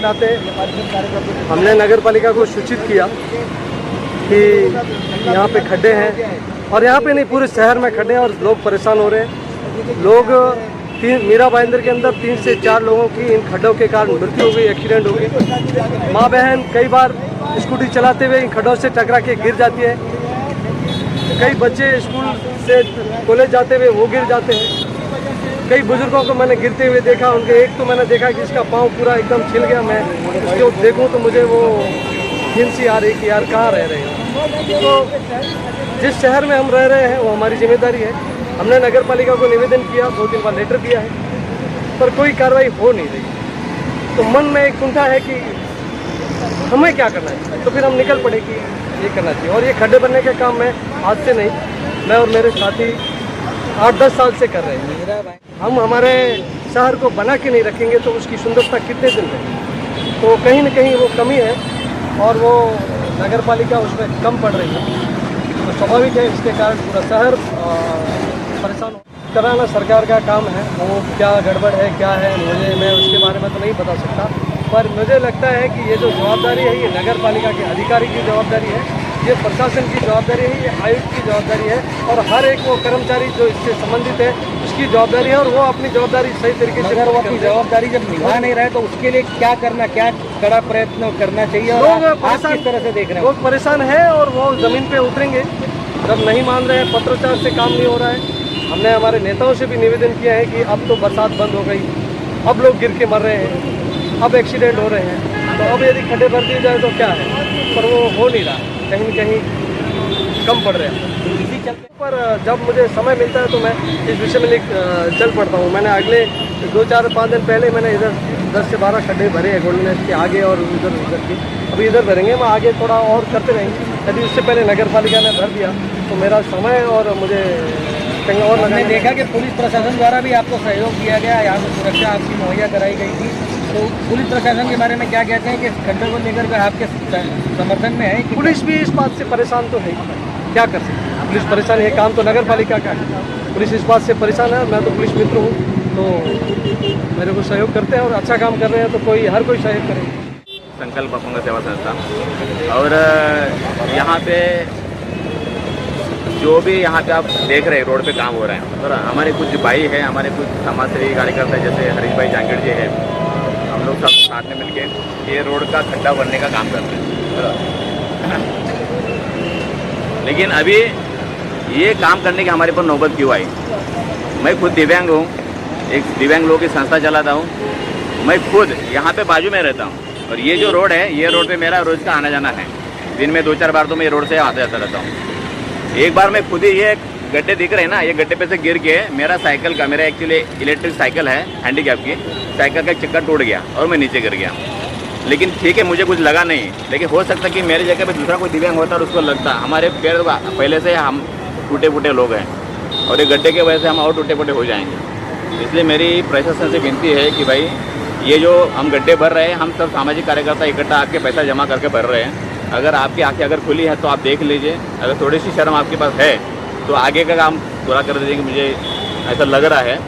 नाते हमने नगर पालिका को सूचित किया कि यहाँ पे खड्डे हैं, और यहाँ पे नहीं पूरे शहर में खड्डे हैं और लोग परेशान हो रहे हैं। लोग मीरा भाईंदर के अंदर 3 से 4 लोगों की इन खड्डों के कारण मृत्यु हो गई, एक्सीडेंट हो गई। माँ बहन कई बार स्कूटी चलाते हुए इन खड्डों से टकरा के गिर जाती है। कई बच्चे स्कूल से कॉलेज जाते हुए वो गिर जाते हैं। कई बुजुर्गों को मैंने गिरते हुए देखा। उनके एक तो मैंने देखा कि इसका पाँव पूरा एकदम छिल गया। मैं उसको देखूं तो मुझे वो हिंसी आ रही कि यार कहाँ रह रहे हैं। तो जिस शहर में हम रह रहे हैं वो हमारी जिम्मेदारी है। हमने नगर पालिका को निवेदन किया, 2-3 बार लेटर दिया है, पर कोई कार्रवाई हो नहीं रही। तो मन में एक कुंठा है कि हमें क्या करना है। तो फिर हम निकल पड़े कि ये करना चाहिए। और ये खड्डे बनने के काम मैं आज से नहीं, मैं और मेरे साथी 8-10 साल से कर रहे हैं। हम हमारे शहर को बना के नहीं रखेंगे तो उसकी सुंदरता कितने दिन रहेगी। तो कहीं न कहीं वो कमी है और वो नगर पालिका उसमें कम पड़ रही है। तो स्वाभाविक है इसके कारण पूरा शहर परेशान हो। कराना सरकार का काम है, वो क्या गड़बड़ है क्या है मैं उसके बारे में तो नहीं बता सकता, पर मुझे लगता है कि ये जो जवाबदारी है ये नगर पालिका के अधिकारी की जवाबदारी है, ये प्रशासन की जवाबदारी है, ये आयुक्त की जवाबदारी है, और हर एक वो कर्मचारी जो इससे संबंधित है उसकी जवाबदारी है। और वो अपनी जवाबदारी सही तरीके से, अगर वो अपनी जवाबदारी जब निभा नहीं रहे तो उसके लिए क्या करना, क्या कड़ा प्रयत्न करना चाहिए। लोग परेशान किस तरह से देख रहे हैं, लोग परेशान है और वो ज़मीन पे उतरेंगे जब नहीं मान रहे हैं। पत्राचार से काम नहीं हो रहा है। हमने हमारे नेताओं से भी निवेदन किया है कि अब तो बरसात बंद हो गई, अब लोग गिर के मर रहे हैं, अब एक्सीडेंट हो रहे हैं, तो अब यदि खड्डे भर दिए जाए तो क्या है, पर वो हो नहीं रहा, कहीं न कहीं कम पड़ रहे हैं। इसी चलते पर जब मुझे समय मिलता है तो मैं इस विषय में चल पड़ता हूँ। मैंने अगले 2-4-5 दिन पहले मैंने इधर 10 से 12 खड्डे भरे हैं गोल्डन नेस्ट के आगे और उधर की। अभी इधर भरेंगे, मैं आगे थोड़ा और करते रहेंगे। यदि उससे पहले नगर पालिका ने भर दिया तो मेरा समय और मुझे कहीं और मैंने देखा कि पुलिस प्रशासन द्वारा भी आपको सहयोग दिया गया, यहाँ पर सुरक्षा आपकी मुहैया कराई गई थी। तो पुलिस प्रशासन के बारे में क्या कहते हैं कि खड्डे को लेकर के आपके समर्थन में है? पुलिस भी इस बात से परेशान तो है, क्या कर सकते हैं, पुलिस परेशान है, काम तो नगर पालिका का है। पुलिस इस बात से परेशान है। मैं तो पुलिस मित्र हूँ, तो मेरे को सहयोग करते हैं और अच्छा काम कर रहे हैं तो हर कोई सहयोग करेगा। संकल्प अपंग सेवा संस्था, और यहाँ पे जो भी यहाँ पे आप देख रहे हैं रोड पे काम हो रहा है, और हमारे कुछ भाई है, हमारे कुछ समाज सेवी कार्यकर्ता जैसे हरीश भाई जांगड़ जी है, हम लोग सब साथ में मिलके ये रोड का खड्डा भरने का काम करते हैं। लेकिन अभी ये काम करने की हमारे पर नौबत क्यों आई? मैं खुद दिव्यांग हूँ, एक दिव्यांग लोगों की संस्था चलाता हूँ। मैं खुद यहाँ पे बाजू में रहता हूँ, और ये जो रोड है, ये रोड पे मेरा रोज का आना जाना है। दिन में 2-4 बार तो मैं रोड से आता जाता रहता हूँ। एक बार मैं खुद ही, ये गड्ढे दिख रहे हैं ना, ये गड्ढे पे से गिर के मेरा एक्चुअली इलेक्ट्रिक साइकिल है, हैंडीकैप की साइकिल का एक चक्कर टूट गया और मैं नीचे गिर गया। लेकिन ठीक है, मुझे कुछ लगा नहीं, लेकिन हो सकता कि मेरी जगह पे दूसरा कोई दिव्यांग होता और उसको लगता। हमारे पैर पहले से हम टूटे फूटे लोग हैं, और ये गड्ढे की वजह से हम और टूटे फूटे हो जाएंगे। इसलिए मेरी प्रशासन से विनती है कि भाई ये जो हम गड्ढे भर रहे हैं, हम सब सामाजिक कार्यकर्ता इकट्ठा आके पैसा जमा करके भर रहे हैं। अगर आपकी आंखें अगर खुली है तो आप देख लीजिए, अगर थोड़ी सी शर्म आपके पास है तो आगे का काम पूरा कर दीजिए, कि मुझे ऐसा लग रहा है।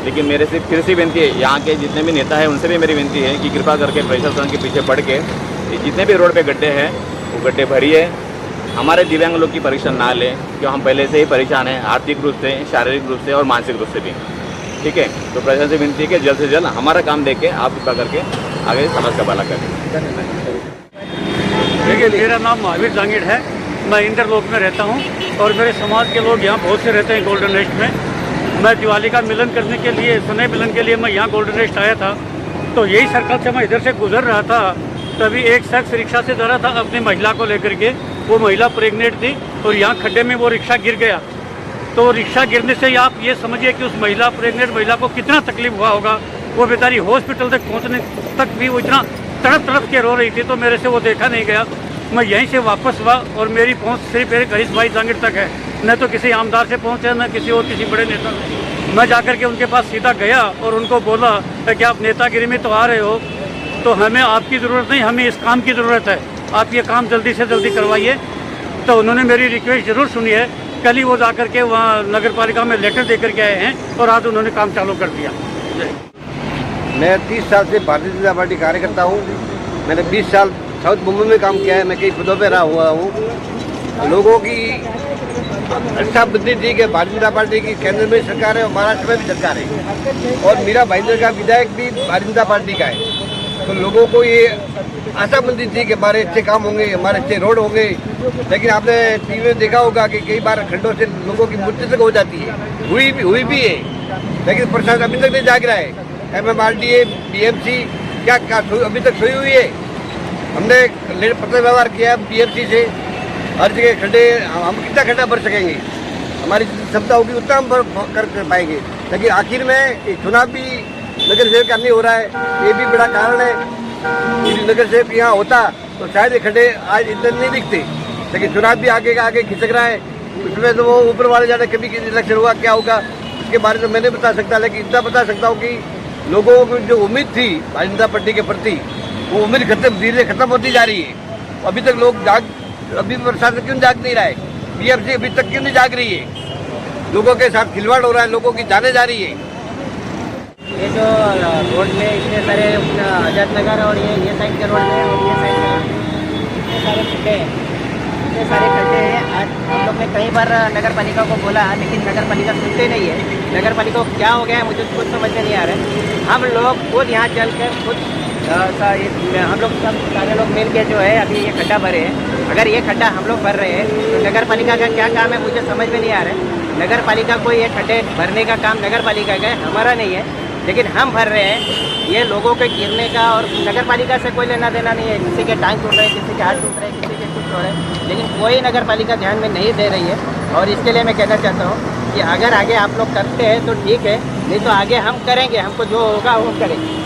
लेकिन मेरे से फिर से विनती है, यहाँ के जितने भी नेता हैं उनसे भी मेरी विनती है कि कृपा करके प्रशासन के पीछे पड़ के जितने भी रोड पे गड्ढे हैं वो गड्ढे भरिए। हमारे दिव्यांग लोग की परीक्षा ना लें, क्योंकि हम पहले से ही परेशान हैं, आर्थिक रूप से, शारीरिक रूप से और मानसिक रूप से भी। ठीक है, तो प्रशासन से विनती है कि जल्द से जल्द हमारा काम देख के आप कृपा करके आगे समाज का भला करें। देखिए, मेरा नाम महावीर जांगड़ है, मैं इंटरलोक में रहता हूं, और मेरे समाज के लोग यहाँ बहुत से रहते हैं गोल्डन नेस्ट में। मैं दिवाली का मिलन करने के लिए, स्नेह मिलन के लिए मैं यहाँ गोल्डन नेस्ट आया था। तो यही सर्कल से मैं इधर से गुजर रहा था, तभी एक शख्स रिक्शा से जा रहा था अपनी महिला को लेकर के। वो महिला प्रेग्नेंट थी और यहाँ खड्डे में वो रिक्शा गिर गया। तो रिक्शा गिरने से आप ये समझिए कि उस प्रेग्नेंट महिला को कितना तकलीफ हुआ होगा। वो बेचारी हॉस्पिटल तक पहुँचने तक भी वो इतना तड़प के रो रही थी, तो मेरे से वो देखा नहीं गया। मैं यहीं से वापस हुआ, और मेरी पहुंच सिर्फ मेरे हरीश भाई जांगड़ तक है, न तो किसी आमदार से पहुंचे, न किसी बड़े नेता से। मैं जाकर के उनके पास सीधा गया और उनको बोला कि आप नेतागिरी में तो आ रहे हो, तो हमें आपकी ज़रूरत नहीं, हमें इस काम की ज़रूरत है, आप ये काम जल्दी से जल्दी करवाइए। तो उन्होंने मेरी रिक्वेस्ट ज़रूर सुनी है। कल ही वो जाकर के वहाँ नगर पालिका में लेटर दे करके आए हैं, और आज उन्होंने काम चालू कर दिया। मैं 30 साल से भारतीय जनता पार्टी कार्यकर्ता हूँ। मैंने 20 साल साउथ मुंबई में काम किया है। मैं कई पदों पर रहा हुआ हूँ। लोगों की अच्छा बुद्धि थी कि भारतीय जनता पार्टी की केंद्र में सरकार है और महाराष्ट्र में भी सरकार है और मीरा भाईंदर का विधायक भी भारतीय जनता पार्टी का है। तो लोगों को ये आशा बुद्धि थी कि हमारे अच्छे काम होंगे, हमारे अच्छे रोड होंगे। लेकिन आपने टीवी में देखा होगा कि कई बार खड्डों से लोगों की मृत्यु तक हो जाती है, हुई भी है। लेकिन प्रशासन अभी तक नहीं जाग रहा है। MMRDA, BMC क्या अभी तक सोई हुई है। हमने पत्र व्यवहार किया BMC से, हर जगह खड्डे, हम कितना खड्डा भर सकेंगे, हमारी क्षमता होगी उतना हम कर पाएंगे। लेकिन आखिर में चुनाव भी नगर सेवक का नहीं हो रहा है, ये भी बड़ा कारण है। यदि नगर सेवक यहाँ होता तो शायद ये खड्डे आज इतने नहीं दिखते। लेकिन चुनाव भी आगे का आगे खिसक रहा है, उसमें तो वो ऊपर वाले जाने कभी इलेक्शन हुआ क्या होगा उसके बारे में मैं नहीं बता सकता। लेकिन इतना बता सकता हूँ कि लोगों को जो उम्मीद थी भारतीय जनता पार्टी के प्रति, वो उम्मीद धीरे खत्म होती जा रही है। अभी तक लोग अभी प्रशासन क्यों जाग नहीं रहा है, BMC अभी तक क्यों नहीं जाग रही है। लोगों के साथ खिलवाड़ हो रहा है, लोगों की जाने जा रही है। ये जो रोड में इतने सारे आज़ाद नगर और ये साइड के रोड में और ये साइड में इतने सारे खड्डे हैं, इतने सारे खड्डे हैं। आज हम लोग ने कई बार नगर पालिका को बोला, लेकिन नगर पालिका सुनते नहीं है। नगर पालिका को क्या हो गया है मुझे कुछ समझ में नहीं आ रहा है। हम लोग खुद यहाँ चल कर खुद हम लोग सब सारे लोग मिल के जो है अभी ये खड्डा भरे हैं। अगर ये खड्डा हम लोग भर रहे हैं तो नगर पालिका का क्या काम है मुझे समझ में नहीं आ रहा है। नगर पालिका को ये खड्डे भरने का काम नगर पालिका का है, हमारा नहीं है। लेकिन हम भर रहे हैं, ये लोगों के गिरने का और नगर पालिका से कोई लेना देना नहीं है। किसी के टांग टूट रहे हैं, किसी के हाथ टूट रहे हैं, किसी के कुछ हो रहे हैं, लेकिन कोई नगर पालिका ध्यान में नहीं दे रही है। और इसके लिए मैं कहना चाहता हूँ कि अगर आगे आप लोग करते हैं तो ठीक है, नहीं तो आगे हम करेंगे, हमको जो होगा वो करेंगे।